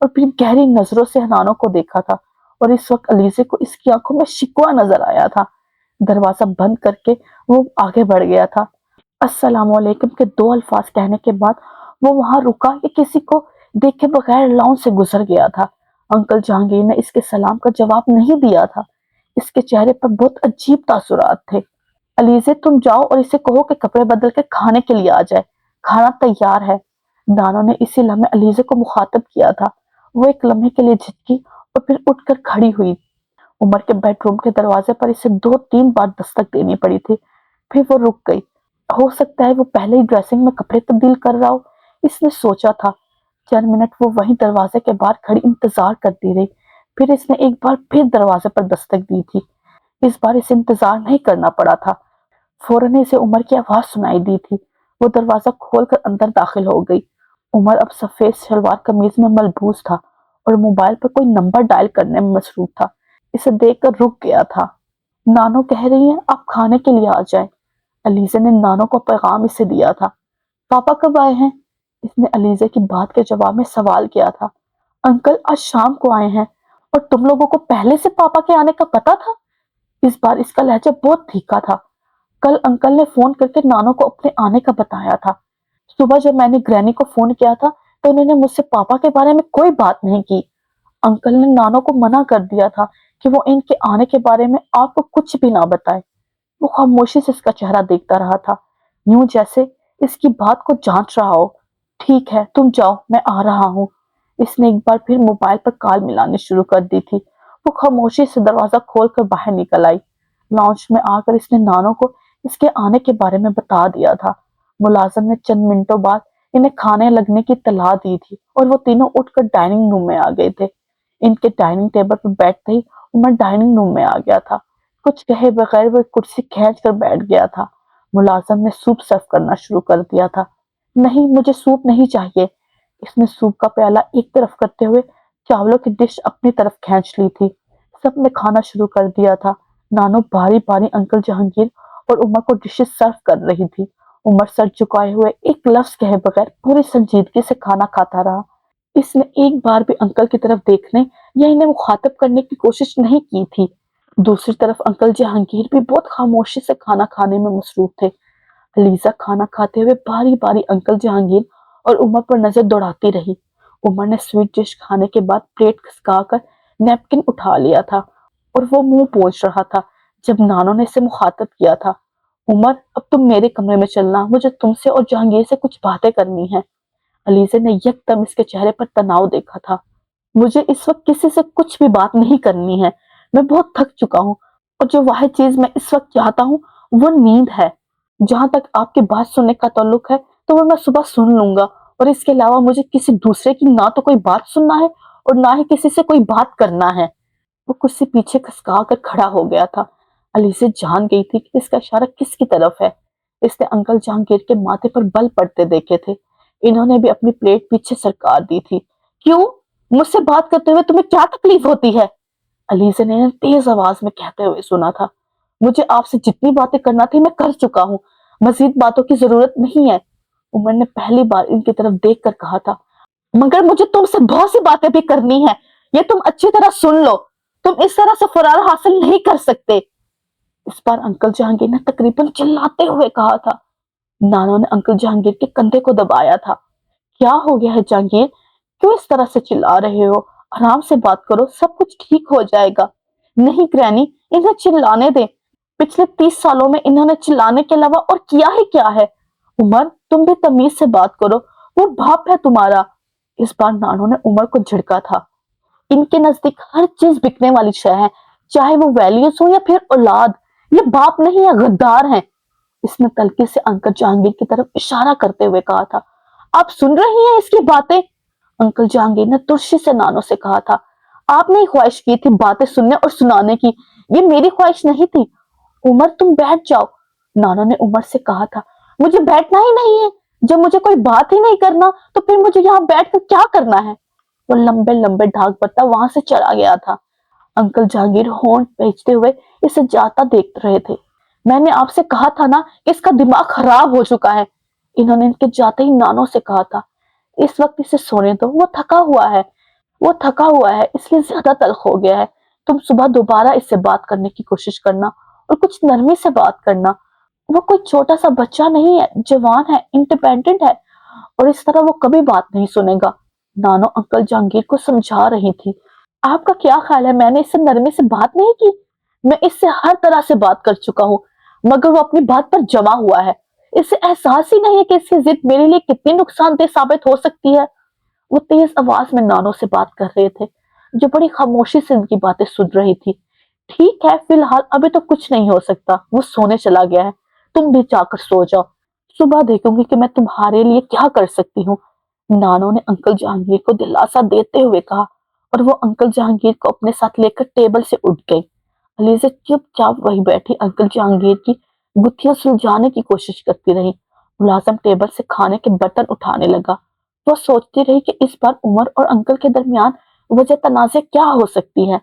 اور پھر گہری نظروں سے نانو کو دیکھا تھا، اور اس وقت علیزے کو اس کی آنکھوں میں شکوہ نظر آیا تھا۔ دروازہ بند کر کے وہ آگے بڑھ گیا تھا۔ السلام علیکم کے 2 الفاظ کہنے کے بعد وہ وہاں رکا یا کسی کو دیکھے بغیر لان سے گزر گیا تھا۔ انکل جہانگیر نے اس کے سلام کا جواب نہیں دیا تھا۔ اس کے چہرے پر بہت عجیب تاثرات تھے۔ علیزے تم جاؤ اور اسے کہو کہ کپڑے بدل کے کھانے کے لیے آ جائے، کھانا تیار ہے۔ نانو نے اسی لمحے علیزے کو مخاطب کیا تھا۔ وہ ایک لمحے کے لیے جھٹکی اور پھر اٹھ کر کھڑی ہوئی۔ عمر کے بیڈ روم کے دروازے پر اسے 2-3 بار دستک دینی پڑی تھی، پھر وہ رک گئی۔ ہو سکتا ہے وہ پہلے ہی ڈریسنگ میں کپڑے تبدیل کر رہا ہو، اس نے سوچا تھا۔ چند منٹ وہ وہیں دروازے کے باہر کھڑی انتظار کرتی رہی، پھر اس نے ایک بار پھر دروازے پر دستک دی تھی۔ اس بار اسے انتظار نہیں کرنا پڑا تھا، فوراً اسے عمر کی آواز سنائی دی تھی۔ وہ دروازہ کھول کر اندر داخل ہو گئی۔ عمر اب سفید شلوار قمیض میں ملبوس تھا اور موبائل پر کوئی نمبر ڈائل کرنے میں مصروف تھا۔ اسے دیکھ کر رک گیا تھا۔ نانو کہہ رہی ہیں آپ کھانے کے لیے آ جائیں۔ علیزے نے نانو کو پیغام اسے دیا تھا۔ پاپا کب آئے ہیں؟ اس نے علیزے کی بات کے جواب میں سوال کیا تھا۔ انکل آج شام کو آئے ہیں۔ اور تم لوگوں کو پہلے سے پاپا کے آنے کا پتا تھا؟ اس بار اس کا لہجہ بہت تھیکا تھا۔ کل انکل نے فون کر کے نانو کو اپنے آنے کا بتایا تھا۔ صبح جب میں نے گرینی کو فون کیا تھا تو انہوں نے مجھ سے پاپا کے بارے میں کوئی بات نہیں کی۔ انکل نے نانو کو منع کر دیا تھا کہ وہ ان کے آنے کے بارے میں آپ کو کچھ بھی نہ بتائے۔ وہ خاموشی سے اس کا چہرہ دیکھتا رہا تھا، یوں جیسے اس کی بات کو جانچ رہا ہو۔ ٹھیک ہے تم جاؤ، میں آ رہا ہوں۔ اس نے ایک بار پھر موبائل پر کال ملانی شروع کر دی تھی۔ وہ خاموشی سے دروازہ کھول کر باہر نکل آئی۔ لانچ میں آ کر اس نے نانو کو اس کے آنے کے بارے میں بتا دیا تھا۔ ملازم نے چند منٹوں بعد انہیں کھانے لگنے کی اطلاع دی تھی اور وہ تینوں اٹھ کر ڈائننگ روم میں آ گئے تھے۔ ان کے ڈائننگ ٹیبل پر بیٹھتے ہی عمر ڈائننگ روم میں آ گیا تھا۔ کچھ کہے بغیر وہ ایک کرسی کھینچ کر بیٹھ گیا تھا۔ ملازم نے سوپ سرو کرنا شروع کر دیا تھا۔ نہیں مجھے سوپ نہیں چاہیے۔ اس نے سوپ کا پیالہ ایک طرف کرتے ہوئے چاولوں کی ڈش اپنی طرف کھینچ لی تھی۔ سب نے کھانا شروع کر دیا تھا۔ نانو باری باری انکل جہانگیر اور عمر کو ڈشز سرو کر رہی تھی۔ عمر سر جھکائے ہوئے ایک لفظ کہے بغیر پوری سنجیدگی سے کھانا کھاتا رہا۔ اس نے ایک بار بھی انکل کی طرف دیکھنے یا انہیں مخاطب کرنے کی کوشش نہیں کی تھی۔ دوسری طرف انکل جہانگیر بھی بہت خاموشی سے کھانا کھانے میں مصروف تھے۔ علیزہ کھانا کھاتے ہوئے باری باری انکل جہانگیر اور عمر پر نظر دوڑاتی رہی۔ عمر نے سویٹ ڈش کھانے کے بعد پلیٹ کھسکا کر نیپکن اٹھا لیا تھا اور وہ منہ پوچھ رہا تھا جب نانو نے اسے مخاطب کیا تھا۔ عمر اب تم میرے کمرے میں چلنا، مجھے تم سے اور جہانگیر سے کچھ باتیں کرنی ہیں۔ علیزے نے یکدم اس کے چہرے پر تناؤ دیکھا تھا۔ مجھے اس وقت کسی سے کچھ بھی بات نہیں کرنی ہے، میں بہت تھک چکا ہوں اور جو واحد چیز میں اس وقت چاہتا ہوں وہ نیند ہے۔ جہاں تک آپ کی بات سننے کا تعلق ہے تو وہ میں صبح سن لوں گا، اور اس کے علاوہ مجھے کسی دوسرے کی نہ تو کوئی بات سننا ہے اور نہ ہی کسی سے کوئی بات کرنا ہے۔ وہ کرسی پیچھے کھسکا کر کھڑا ہو گیا تھا۔ علیزے جان گئی تھی کہ اس کا اشارہ کس کی طرف ہے۔ اس نے انکل جہانگیر کے ماتھے پر بل پڑتے دیکھے تھے۔ انہوں نے بھی اپنی پلیٹ پیچھے سرکار دی تھی۔ کیوں؟ مجھ سے بات کرتے ہوئے تمہیں کیا تکلیف ہوتی ہے؟ علیزے نے تیز آواز میں کہتے ہوئے سنا تھا۔ مجھے آپ سے جتنی باتیں کرنا تھی میں کر چکا ہوں، مزید باتوں کی ضرورت نہیں ہے۔ عمر نے پہلی بار ان کی طرف دیکھ کر کہا تھا۔ مگر مجھے تم سے بہت سی باتیں بھی کرنی ہیں، یہ تم اچھی طرح سن لو، تم اس طرح سے فرار حاصل نہیں کر سکتے۔ اس بار انکل جہانگیر نے تقریباً چلاتے ہوئے کہا تھا۔ نانو نے انکل جہانگیر کے کندھے کو دبایا تھا۔ کیا ہو گیا ہے جہانگیر؟ کیوں اس طرح سے چلا رہے ہو؟ آرام سے بات کرو، سب کچھ ٹھیک ہو جائے گا۔ نہیں گرینی، انہیں چلانے دیں۔ پچھلے 30 سالوں میں انہوں نے چلانے کے علاوہ اور کیا ہی کیا ہے؟ عمر تم بھی تمیز سے بات کرو، وہ باپ ہے تمہارا۔ اس بار نانو نے عمر کو جھڑکا تھا۔ ان کے نزدیک ہر چیز بکنے والی شے ہے، چاہے وہ ویلیوز ہو یا پھر اولاد۔ یہ باپ نہیں ہے، غدار ہیں۔ اس نے تلخی سے انکل جہانگیر کی طرف اشارہ کرتے ہوئے کہا تھا۔ آپ سن رہی ہیں اس کی باتیں؟ انکل جہانگیر نے ترشی سے نانو سے کہا تھا۔ آپ نے خواہش کی تھی باتیں سننے اور سنانے کی، یہ میری خواہش نہیں تھی۔ عمر تم بیٹھ جاؤ، نانو نے عمر سے کہا تھا۔ مجھے بیٹھنا ہی نہیں ہے، جب مجھے کوئی بات ہی نہیں کرنا تو پھر مجھے یہاں بیٹھ کر کیا کرنا ہے؟ وہ لمبے لمبے ڈھاک بتا وہاں سے چلا گیا تھا۔ انکل جہانگیر ہونٹ پیچتے ہوئے اسے جاتا دیکھ رہے تھے۔ میں نے آپ سے کہا تھا نا کہ اس کا دماغ خراب ہو چکا ہے، انہوں نے ان کے جاتے ہی نانو سے کہا تھا۔ اس وقت اسے سونے دو، وہ تھکا ہوا ہے۔ وہ تھکا ہوا ہے اس لیے زیادہ تلخ ہو گیا ہے. تم صبح دوبارہ اس سے بات کرنے کی کوشش کرنا اور کچھ نرمی سے بات کرنا. وہ کوئی چھوٹا سا بچہ نہیں ہے، جوان ہے، انڈیپینڈنٹ ہے، اور اس طرح وہ کبھی بات نہیں سنے گا. نانو انکل جہانگیر کو سمجھا رہی تھی. آپ کا کیا خیال ہے میں نے اس سے نرمی سے بات نہیں کی؟ میں اس سے ہر طرح سے بات کر چکا ہوں مگر وہ اپنی بات پر جمع ہوا ہے. اسے احساس ہی نہیں ہے کہ اس کی ضد میرے لیے کتنی نقصان دہ ثابت ہو سکتی ہے. وہ تیز آواز میں نانو سے بات کر رہے تھے جو بڑی خاموشی سے ان کی باتیں سن رہی تھی. ٹھیک ہے فی الحال ابھی تو کچھ نہیں ہو سکتا، وہ سونے چلا گیا ہے، تم بھی جا کر سو جاؤ، صبح دیکھوں گی کہ میں تمہارے لیے کیا کر سکتی ہوں. نانو نے انکل جہانگیر کو دلاسا دیتے ہوئے کہا اور وہ انکل جہانگیر کو اپنے ساتھ لے کر ٹیبل سے اٹھ گئی. علیزہ چپ چاپ وہی بیٹھی انکل جہانگیر کی گتھیاں سلجھانے کی کوشش کرتی رہی. ملازم ٹیبل سے کھانے کے برتن اٹھانے لگا. وہ سوچتی رہی کہ اس بار عمر اور انکل کے درمیان وجہ تنازع کیا ہو سکتی ہے.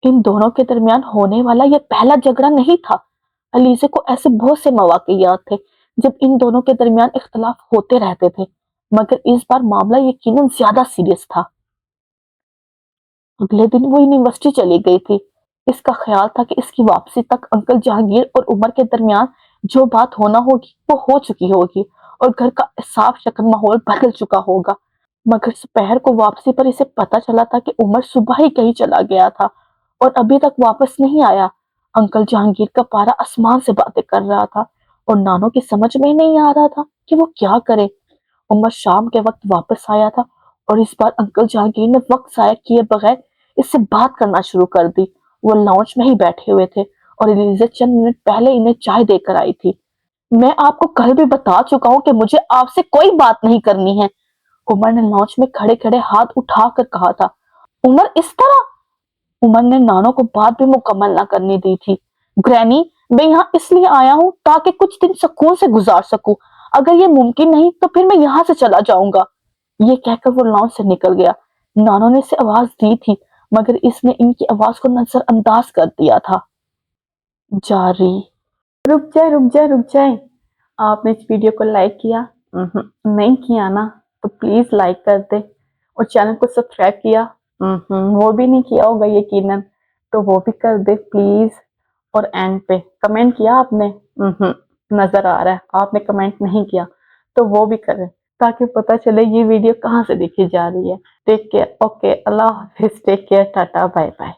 ان دونوں کے درمیان ہونے والا یہ پہلا جھگڑا نہیں تھا. علیزہ کو ایسے بہت سے مواقع یاد تھے جب ان دونوں کے درمیان اختلاف ہوتے رہتے تھے مگر اس بار معاملہ یقیناً زیادہ سیریس تھا. اگلے دن وہ یونیورسٹی چلی گئی تھی. اس کا خیال تھا کہ اس کی واپسی تک انکل جہانگیر اور عمر کے درمیان جو بات ہونا ہوگی وہ ہو چکی ہوگی اور گھر کا صاف شکن ماحول بدل چکا ہوگا. مگر دوپہر کو واپسی پر اسے پتا چلا تھا کہ عمر صبح ہی کہیں چلا گیا تھا اور ابھی تک واپس نہیں آیا. انکل جہانگیر کا پارا آسمان سے باتیں کر رہا تھا اور نانو کی سمجھ میں نہیں آ رہا تھا کہ وہ کیا کرے. عمر شام کے وقت واپس آیا تھا اور اس بار انکل جہانگیر نے وقت ضائع کیے بغیر اس سے بات کرنا شروع کر دی. وہ لاؤنج میں ہی بیٹھے ہوئے تھے اور الیزا چند منٹ پہلے انہیں چائے دے کر آئی تھی. میں آپ کو کل بھی بتا چکا ہوں کہ مجھے آپ سے کوئی بات نہیں کرنی ہے، عمر نے لاؤنج میں کھڑے کھڑے ہاتھ اٹھا کر کہا تھا. عمر اس طرح؟ عمر نے نانو کو بات بھی مکمل نہ کرنے دی تھی. گرینی میں یہاں اس لیے آیا ہوں تاکہ کچھ دن سکون سے گزار سکوں، اگر یہ ممکن نہیں تو پھر میں یہاں سے چلا جاؤں گا. یہ کہہ کر وہ لاؤنج سے نکل گیا. نانو نے اسے آواز دی تھی مگر اس نے ان کی آواز کو نظر انداز کر دیا تھا. جاری. رک جائے. آپ نے اس ویڈیو کو لائک کیا؟ نہیں کیا نا تو پلیز لائک کر دے، اور چینل کو سبسکرائب کیا؟ وہ بھی نہیں کیا ہوگا یقیناً، تو وہ بھی کر دے پلیز. اور اینڈ پہ کمنٹ کیا آپ نے؟ نظر آ رہا ہے آپ نے کمنٹ نہیں کیا، تو وہ بھی کریں تاکہ پتہ چلے یہ ویڈیو کہاں سے دیکھی جا رہی ہے. Take care. اوکے اللہ حافظ. Take care. Tata bye bye.